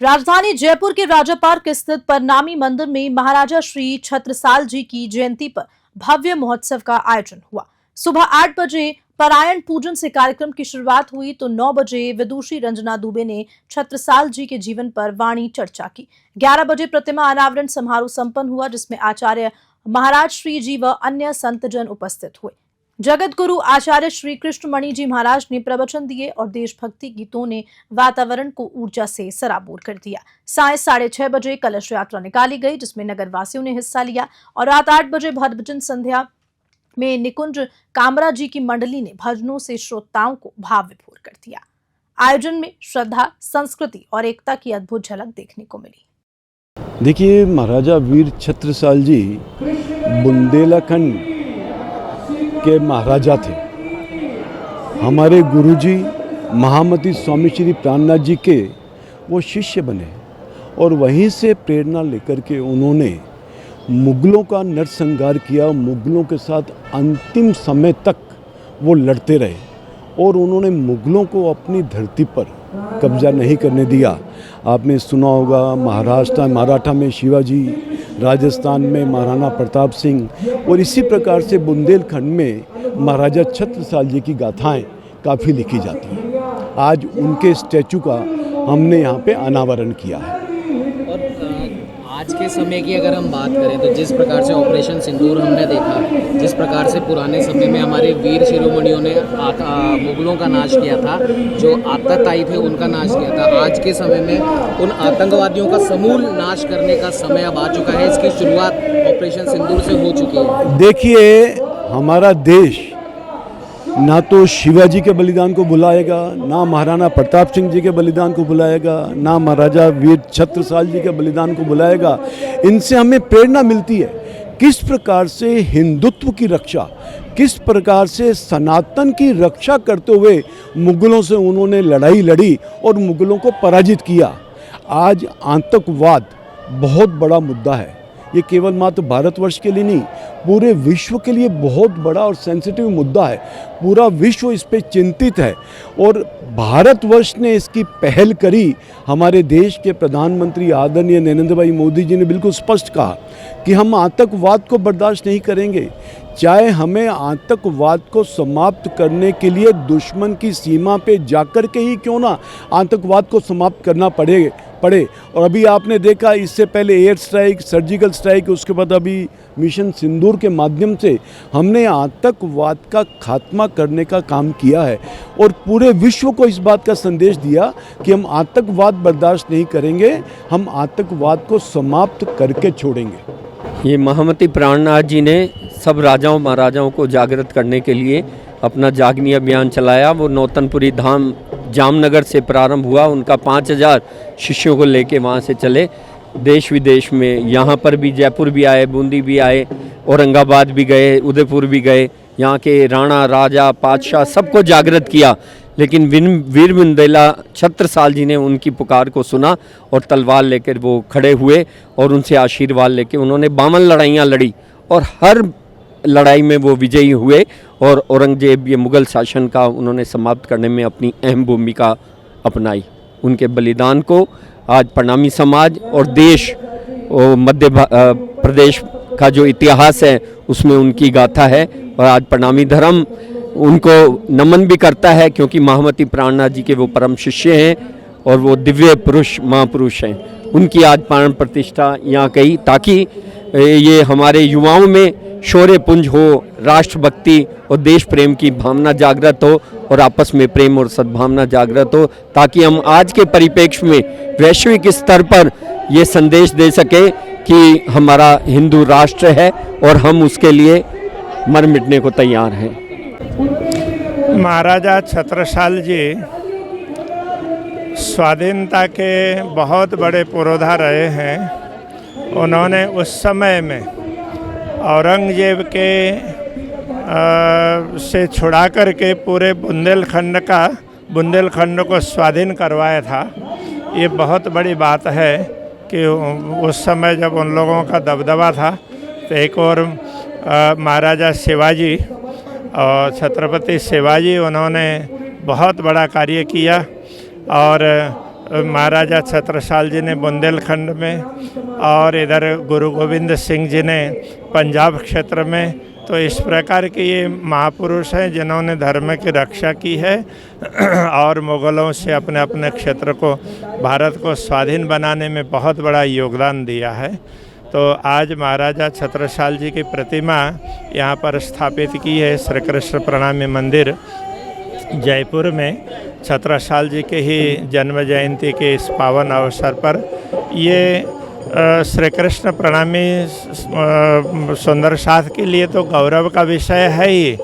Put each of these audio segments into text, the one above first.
राजधानी जयपुर के राजा पार्क स्थित परनामी मंदिर में महाराजा श्री छत्रसाल जी की जयंती पर भव्य महोत्सव का आयोजन हुआ। सुबह 8 बजे पारायण पूजन से कार्यक्रम की शुरुआत हुई तो 9 बजे विदुषी रंजना दुबे ने छत्रसाल जी के जीवन पर वाणी चर्चा की। 11 बजे प्रतिमा अनावरण समारोह संपन्न हुआ, जिसमें आचार्य महाराज श्री जी व अन्य संतजन उपस्थित हुए। जगत गुरु आचार्य श्री कृष्णमणि जी महाराज ने प्रवचन दिए और देशभक्ति गीतों ने वातावरण को ऊर्जा से सराबोर कर दिया। साय 6:30 बजे कलश यात्रा निकाली गई, जिसमें नगर वासियों ने हिस्सा लिया और रात 8 बजे भजन संध्या में निकुंज कामरा जी की मंडली ने भजनों से श्रोताओं को भाव विभोर कर दिया। आयोजन में श्रद्धा, संस्कृति और एकता की अद्भुत झलक देखने को मिली। देखिए, महाराजा वीर छत्रसाल जी बुंदेलखंड के महाराजा थे। हमारे गुरुजी महामती स्वामी श्री प्राणनाथ जी के वो शिष्य बने और वहीं से प्रेरणा लेकर के उन्होंने मुगलों का नरसंहार किया। मुगलों के साथ अंतिम समय तक वो लड़ते रहे और उन्होंने मुगलों को अपनी धरती पर कब्जा नहीं करने दिया। आपने सुना होगा महाराष्ट्र मराठा में शिवाजी, राजस्थान में महाराणा प्रताप सिंह और इसी प्रकार से बुंदेलखंड में महाराजा छत्रसाल जी की गाथाएं काफ़ी लिखी जाती हैं। आज उनके स्टैचू का हमने यहाँ पे अनावरण किया है। आज के समय की अगर हम बात करें तो जिस प्रकार से ऑपरेशन सिंदूर हमने देखा, जिस प्रकार से पुराने समय में हमारे वीर शिरोमणियों ने मुगलों का नाश किया था, जो आतताई थे उनका नाश किया था, आज के समय में उन आतंकवादियों का समूल नाश करने का समय अब आ चुका है। इसकी शुरुआत ऑपरेशन सिंदूर से हो चुकी है। देखिए, हमारा देश ना तो शिवाजी के बलिदान को बुलाएगा, ना महाराणा प्रताप सिंह जी के बलिदान को बुलाएगा, ना महाराजा वीर छत्रसाल जी के बलिदान को बुलाएगा। इनसे हमें प्रेरणा मिलती है किस प्रकार से हिंदुत्व की रक्षा, किस प्रकार से सनातन की रक्षा करते हुए मुगलों से उन्होंने लड़ाई लड़ी और मुगलों को पराजित किया। आज आतंकवाद बहुत बड़ा मुद्दा है। ये केवल मात्र भारतवर्ष के लिए नहीं, पूरे विश्व के लिए बहुत बड़ा और सेंसिटिव मुद्दा है। पूरा विश्व इस पे चिंतित है और भारतवर्ष ने इसकी पहल करी। हमारे देश के प्रधानमंत्री आदरणीय नरेंद्र भाई मोदी जी ने बिल्कुल स्पष्ट कहा कि हम आतंकवाद को बर्दाश्त नहीं करेंगे, चाहे हमें आतंकवाद को समाप्त करने के लिए दुश्मन की सीमा पे जाकर के ही क्यों ना आतंकवाद को समाप्त करना पड़े। और अभी आपने देखा, इससे पहले एयर स्ट्राइक, सर्जिकल स्ट्राइक, उसके बाद अभी मिशन सिंदूर के माध्यम से हमने आतंकवाद का खात्मा करने का काम किया है और पूरे विश्व को इस बात का संदेश दिया कि हम आतंकवाद बर्दाश्त नहीं करेंगे, हम आतंकवाद को समाप्त करके छोड़ेंगे। ये महामती प्राणनाथ जी ने सब राजाओं महाराजाओं को जागृत करने के लिए अपना जागनी अभियान चलाया। वो नौतनपुरी धाम जामनगर से प्रारंभ हुआ। उनका 5000 शिष्यों को लेके वहाँ से चले देश विदेश में। यहाँ पर भी जयपुर भी आए, बूंदी भी आए, औरंगाबाद भी गए, उदयपुर भी गए। यहाँ के राणा, राजा, पातशाह सबको जागृत किया। लेकिन वीर बुंदेला छत्रसाल जी ने उनकी पुकार को सुना और तलवार लेकर वो खड़े हुए और उनसे आशीर्वाद लेके उन्होंने 52 लड़ाइयाँ लड़ी और हर लड़ाई में वो विजयी हुए और औरंगजेब ये मुग़ल शासन का उन्होंने समाप्त करने में अपनी अहम भूमिका अपनाई। उनके बलिदान को आज प्रणामी समाज और देश और मध्य प्रदेश का जो इतिहास है उसमें उनकी गाथा है और आज प्रणामी धर्म उनको नमन भी करता है, क्योंकि महामती प्राणनाथ जी के वो परम शिष्य हैं और वो दिव्य पुरुष महापुरुष हैं। उनकी आज प्राण प्रतिष्ठा यहाँ कही ताकि ये हमारे युवाओं में शौर्य पुंज हो, राष्ट्रभक्ति और देश प्रेम की भावना जागृत हो और आपस में प्रेम और सद्भावना जागृत हो, ताकि हम आज के परिप्रेक्ष्य में वैश्विक स्तर पर ये संदेश दे सके कि हमारा हिंदू राष्ट्र है और हम उसके लिए मर मिटने को तैयार हैं। महाराजा छत्रसाल जी स्वाधीनता के बहुत बड़े पुरोधा रहे हैं। उन्होंने उस समय में औरंगजेब के से छुड़ा कर के पूरे बुंदेलखंड को स्वाधीन करवाया था। ये बहुत बड़ी बात है कि उस समय जब उन लोगों का दबदबा था तो एक और महाराजा शिवाजी और छत्रपति शिवाजी उन्होंने बहुत बड़ा कार्य किया और महाराजा छत्रसाल जी ने बुंदेलखंड में और इधर गुरु गोविंद सिंह जी ने पंजाब क्षेत्र में। तो इस प्रकार के ये महापुरुष हैं जिन्होंने धर्म की रक्षा की है और मुग़लों से अपने अपने क्षेत्र को, भारत को स्वाधीन बनाने में बहुत बड़ा योगदान दिया है। तो आज महाराजा छत्रसाल जी की प्रतिमा यहाँ पर स्थापित की है श्री कृष्ण प्रणामी मंदिर जयपुर में। छत्रसाल जी के ही जन्म जयंती के इस पावन अवसर पर ये श्री कृष्ण प्रणामी सुंदर साथ के लिए तो गौरव का विषय है ही,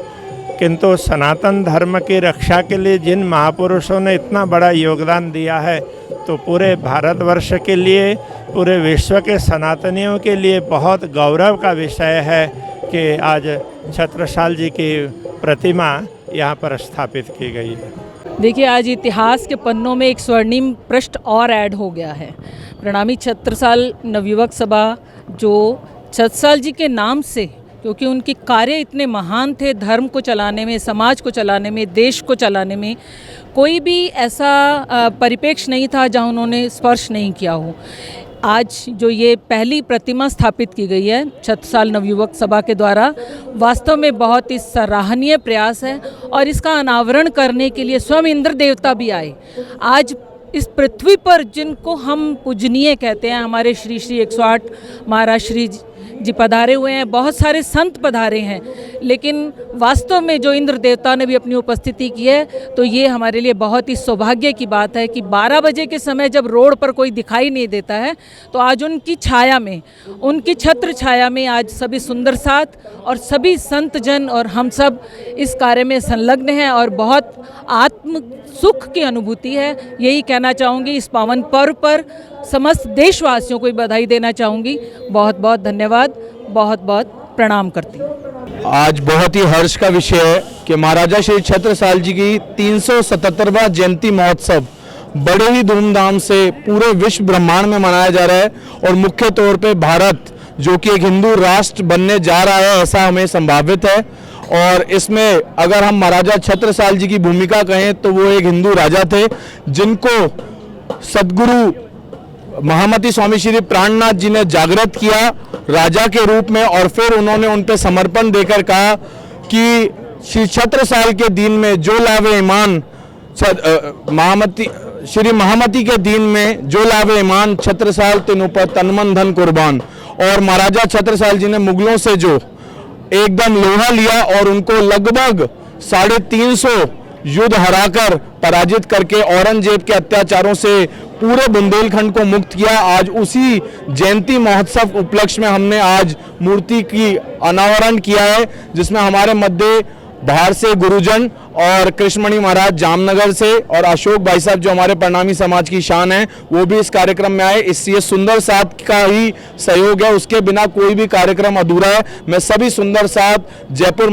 किंतु सनातन धर्म की रक्षा के लिए जिन महापुरुषों ने इतना बड़ा योगदान दिया है, तो पूरे भारतवर्ष के लिए, पूरे विश्व के सनातनियों के लिए बहुत गौरव का विषय है कि आज छत्रसाल जी की प्रतिमा यहाँ पर स्थापित की गई है। देखिए, आज इतिहास के पन्नों में एक स्वर्णिम पृष्ठ और ऐड हो गया है। प्रणामी छत्रसाल नवयुवक सभा, जो छत्रसाल जी के नाम से, क्योंकि उनके कार्य इतने महान थे धर्म को चलाने में, समाज को चलाने में, देश को चलाने में, कोई भी ऐसा परिप्रेक्ष्य नहीं था जहां उन्होंने स्पर्श नहीं किया हो। आज जो ये पहली प्रतिमा स्थापित की गई है छत्रसाल नवयुवक सभा के द्वारा, वास्तव में बहुत ही सराहनीय प्रयास है। और इसका अनावरण करने के लिए स्वयं इंद्र देवता भी आए। आज इस पृथ्वी पर जिनको हम पूजनीय कहते हैं, हमारे श्री श्री 108 महाराज श्री जी पधारे हुए हैं, बहुत सारे संत पधारे हैं, लेकिन वास्तव में जो इंद्र देवता ने भी अपनी उपस्थिति की है, तो ये हमारे लिए बहुत ही सौभाग्य की बात है कि 12 बजे के समय जब रोड पर कोई दिखाई नहीं देता है, तो आज उनकी छाया में, उनकी छत्र छाया में आज सभी सुंदर साथ और सभी संत जन और हम सब इस कार्य में संलग्न हैं और बहुत आत्म सुख की अनुभूति है। यही कहना चाहूँगी। इस पावन पर्व पर समस्त देशवासियों को बधाई देना चाहूँगी। बहुत बहुत धन्यवाद, बहुत बहुत प्रणाम करती हूँ। आज बहुत ही हर्ष का विषय है कि महाराजा श्री छत्रसाल जी की 377वां जयंती महोत्सव बड़े ही धूमधाम से पूरे विश्व ब्रह्मांड में मनाया जा रहा है। और मुख्य तौर पे भारत, जो कि एक हिंदू राष्ट्र बनने जा रहा है, ऐसा हमें संभावित है। और इसमें अगर हम महाराजा छत्रसाल जी की भूमिका कहें तो वो एक हिंदू राजा थे जिनको सदगुरु महामती स्वामी श्री प्राणनाथ जी ने जागृत किया राजा के रूप में। और फिर उन्होंने उन पे समर्पण देकर कहा कि श्री छत्रसाल के दीन में जो लावे ईमान, श्री महामती के दीन में जो लावे ईमान, छत्रसाल तीनों पर तन मन धन कुर्बान। और महाराजा छत्रसाल जी ने मुगलों से जो एकदम लोहा लिया और उनको लगभग 350 युद्ध हराकर पराजित करके औरंगजेब के अत्याचारों से पूरे बुंदेलखंड को मुक्त किया। आज उसी जयंती महोत्सव उपलक्ष्य में हमने आज मूर्ति की अनावरण किया है, जिसमें हमारे मध्य बाहर से गुरुजन और कृष्णमणि महाराज जामनगर से और अशोक भाई साहब जो हमारे प्रणामी समाज की शान है, वो भी इस कार्यक्रम में आए। इसलिए सुंदर साथ का ही सहयोग है, उसके बिना कोई भी कार्यक्रम अधूरा है। मैं सभी सुंदर साथ जयपुर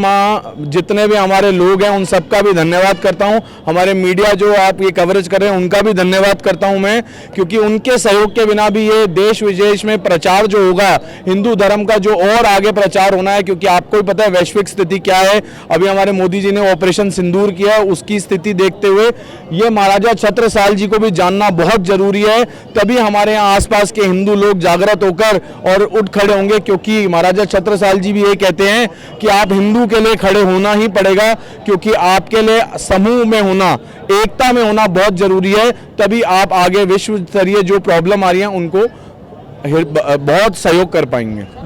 जितने भी हमारे लोग हैं उन सबका भी धन्यवाद करता हूं। हमारे मीडिया जो आप ये कवरेज कर रहे हैं उनका भी धन्यवाद करता हूं मैं, क्योंकि उनके सहयोग के बिना भी ये देश विदेश में प्रचार जो होगा हिंदू धर्म का, जो और आगे प्रचार होना है। क्योंकि आपको ही पता है वैश्विक स्थिति क्या है। अभी हमारे मोदी जी ने ऑपरेशन दूर किया, उसकी स्थिति देखते हुए ये महाराजा छत्रसाल जी को भी जानना बहुत जरूरी है। तभी हमारे यहाँ आसपास के हिंदू लोग जागृत होकर और उठ खड़े होंगे, क्योंकि महाराजा छत्रसाल जी भी ये कहते हैं कि आप हिंदू के लिए खड़े होना ही पड़ेगा, क्योंकि आपके लिए समूह में होना, एकता में होना बहुत जरूरी है। तभी आप आगे विश्व स्तरीय जो प्रॉब्लम आ रही है उनको बहुत सहयोग कर पाएंगे।